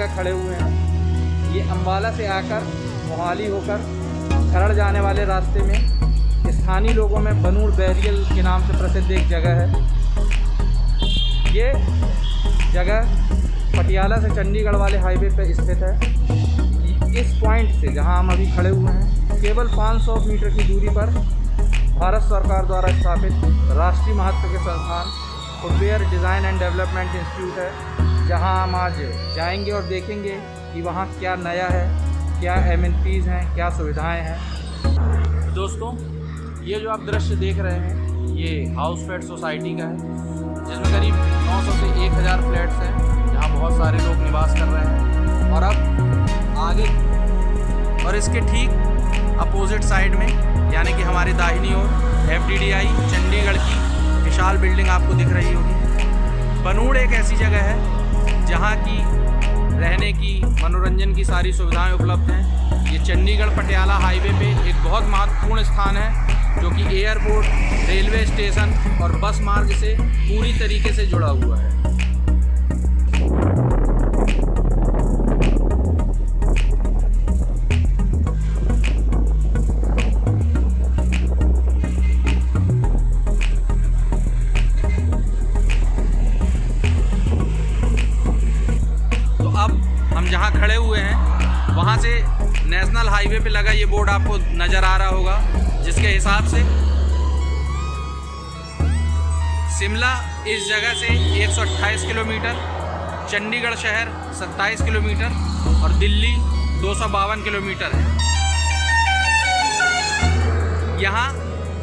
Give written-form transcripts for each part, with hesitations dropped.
जगह खड़े हुए हैं। ये अम्बाला से आकर मोहाली होकर खरड़ जाने वाले रास्ते में स्थानीय लोगों में बनूड़ बैरियल के नाम से प्रसिद्ध एक जगह है। ये जगह पटियाला से चंडीगढ़ वाले हाईवे पर स्थित है। इस पॉइंट से जहां हम अभी खड़े हुए हैं केवल 500 मीटर की दूरी पर भारत सरकार द्वारा स्थापित राष्ट्रीय महत्व के संस्थान footwear design and development institute है, जहां हम आज जाएंगे और देखेंगे कि वहां क्या नया है, क्या एमिनिटीज़ हैं, क्या सुविधाएं हैं। दोस्तों, ये जो आप दृश्य देख रहे हैं ये हाउस फेड सोसाइटी का है, जिसमें करीब 900 से 1000 फ्लैट्स हैं, जहाँ बहुत सारे लोग निवास कर रहे हैं। और अब आगे और इसके ठीक अपोजिट साइड में यानी कि हमारी दाहिनी ओर FDDI चंडीगढ़ की विशाल बिल्डिंग आपको दिख रही होगी। बनूड़ एक ऐसी जगह है जहाँ की रहने की, मनोरंजन की सारी सुविधाएं उपलब्ध हैं। ये चंडीगढ़ पटियाला हाईवे पे एक बहुत महत्वपूर्ण स्थान है, जो कि एयरपोर्ट, रेलवे स्टेशन और बस मार्ग से पूरी तरीके से जुड़ा हुआ है। जहाँ खड़े हुए हैं वहाँ से नेशनल हाईवे पे लगा ये बोर्ड आपको नज़र आ रहा होगा, जिसके हिसाब से शिमला इस जगह से 128 किलोमीटर, चंडीगढ़ शहर 27 किलोमीटर और दिल्ली 252 किलोमीटर है। यहाँ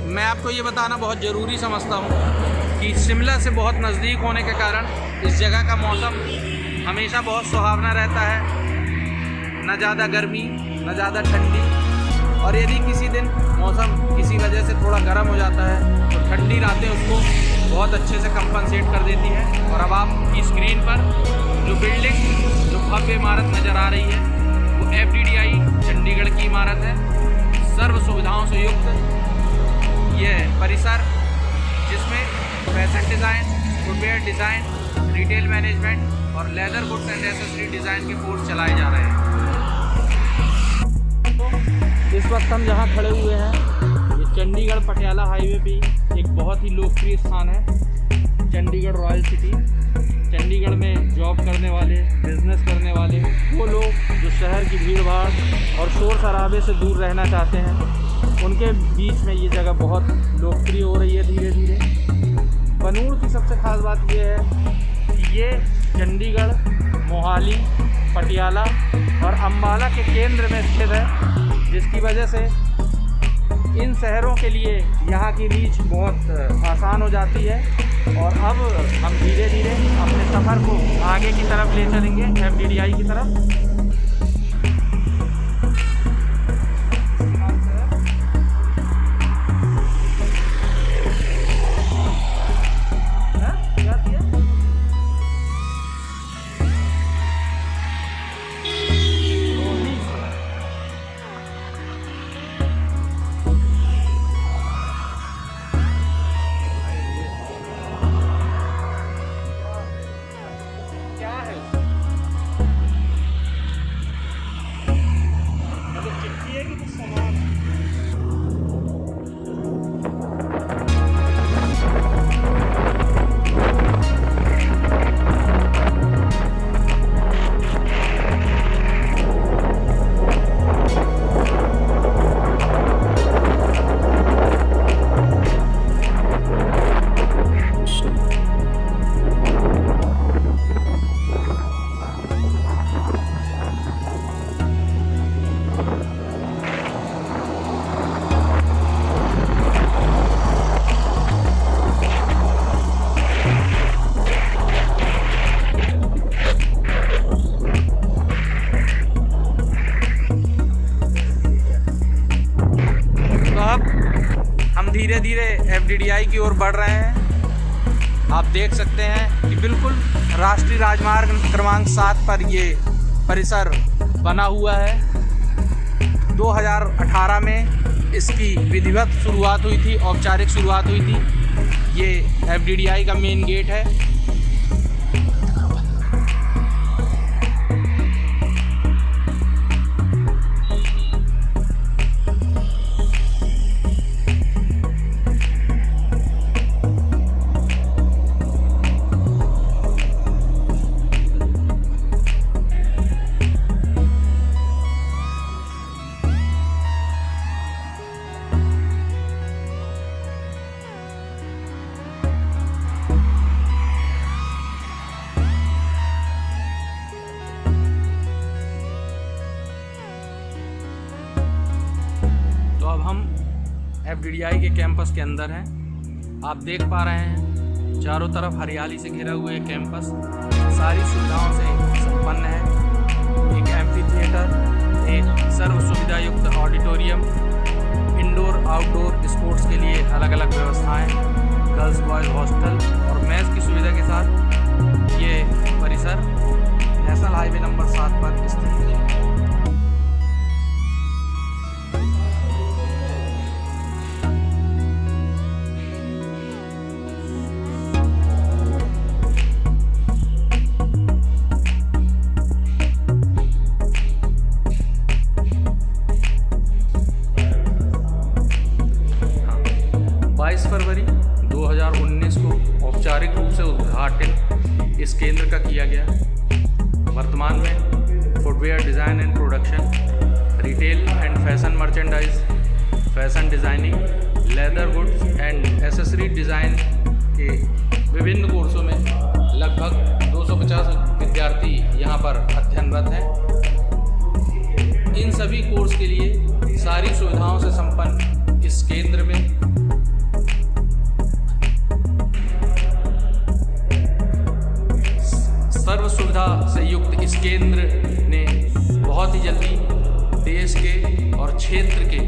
मैं आपको ये बताना बहुत ज़रूरी समझता हूँ कि शिमला से बहुत नज़दीक होने के कारण इस जगह का मौसम हमेशा बहुत सुहावना रहता है, न ज़्यादा गर्मी न ज़्यादा ठंडी। और यदि किसी दिन मौसम किसी वजह से थोड़ा गर्म हो जाता है तो ठंडी रातें उसको बहुत अच्छे से कंपनसेट कर देती है। और अब आपकी स्क्रीन पर जो बिल्डिंग, जो भव्य इमारत नज़र आ रही है वो FDDI चंडीगढ़ की इमारत है। सर्व सुविधाओं से युक्त यह परिसर, जिसमें fashion design, footwear design, retail management और leather goods and accessory design के कोर्स चलाए जा रहे हैं। तो इस वक्त हम जहाँ खड़े हुए हैं ये चंडीगढ़ पटियाला हाईवे पे एक बहुत ही लोकप्रिय स्थान है, चंडीगढ़ रॉयल सिटी। चंडीगढ़ में जॉब करने वाले, बिजनेस करने वाले, वो लोग जो शहर की भीड़ भाड़ और शोर शराबे से दूर रहना चाहते हैं, उनके बीच में ये जगह बहुत लोकप्रिय हो रही है धीरे धीरे। बनूड़ की सबसे खास बात ये है कि ये चंडीगढ़, मोहाली, पटियाला और अम्बाला के केंद्र में स्थित है, जिसकी वजह से इन शहरों के लिए यहाँ की रीच बहुत आसान हो जाती है। और अब हम धीरे धीरे अपने सफ़र को आगे की तरफ ले चलेंगे, FDDI की तरफ। धीरे धीरे FDDI की ओर बढ़ रहे हैं। आप देख सकते हैं कि बिल्कुल राष्ट्रीय राजमार्ग क्रमांक 7 पर ये परिसर बना हुआ है। 2018 में इसकी विधिवत शुरुआत हुई थी, औपचारिक शुरुआत हुई थी। ये FDDI का मेन गेट है। हम FDDI के कैंपस के अंदर हैं। आप देख पा रहे हैं चारों तरफ हरियाली से घिरा हुआ ये कैंपस सारी सुविधाओं से संपन्न है। एक एम्फी थिएटर, एक सर्व सुविधा युक्त ऑडिटोरियम, इंडोर आउटडोर स्पोर्ट्स के लिए अलग अलग व्यवस्थाएं, गर्ल्स बॉयज़ हॉस्टल और मेस की सुविधा के साथ ये परिसर नेशनल हाईवे नंबर 7 पर स्थित है। 22 फरवरी 2019 को औपचारिक रूप से उद्घाटन इस केंद्र का किया गया। वर्तमान में footwear design and production, retail and fashion merchandise, fashion designing, leather goods and accessory design के विभिन्न कोर्सों में लगभग 250 विद्यार्थी यहाँ पर अध्ययनरत हैं। इन सभी कोर्स के लिए सारी सुविधाओं से संपन्न इस केंद्र में सर्व सुविधा से युक्त इस केंद्र ने बहुत ही जल्दी देश के और क्षेत्र के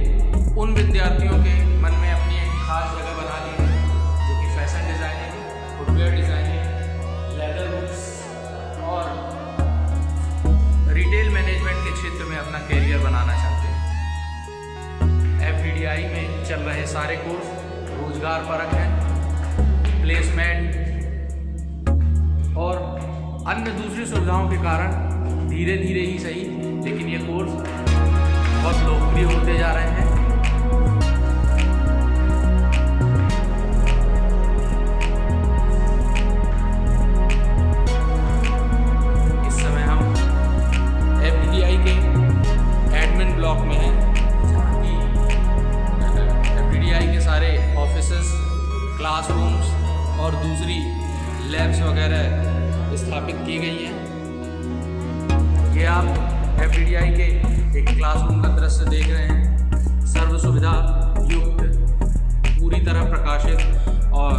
उन विद्यार्थियों के मन में अपनी एक खास जगह बना ली है जो कि fashion designing, footwear designing, leather goods और रिटेल मैनेजमेंट के क्षेत्र में अपना कैरियर बनाना चाहते हैं। FDDI में चल रहे सारे कोर्स रोजगार परक हैं। प्लेसमेंट और अन्य दूसरी सुविधाओं के कारण धीरे धीरे ही सही, लेकिन ये कोर्स बहुत लोकप्रिय होते जा रहे हैं। इस समय हम FDDI के एडमिन ब्लॉक में हैं, जहाँ की FDDI के सारे ऑफिसेस, क्लासरूम्स और दूसरी लैब्स वगैरह स्थापित की गई हैं। ये आप FDDI के एक क्लासरूम का दृश्य देख रहे हैं, सर्व सुविधा युक्त, पूरी तरह प्रकाशित और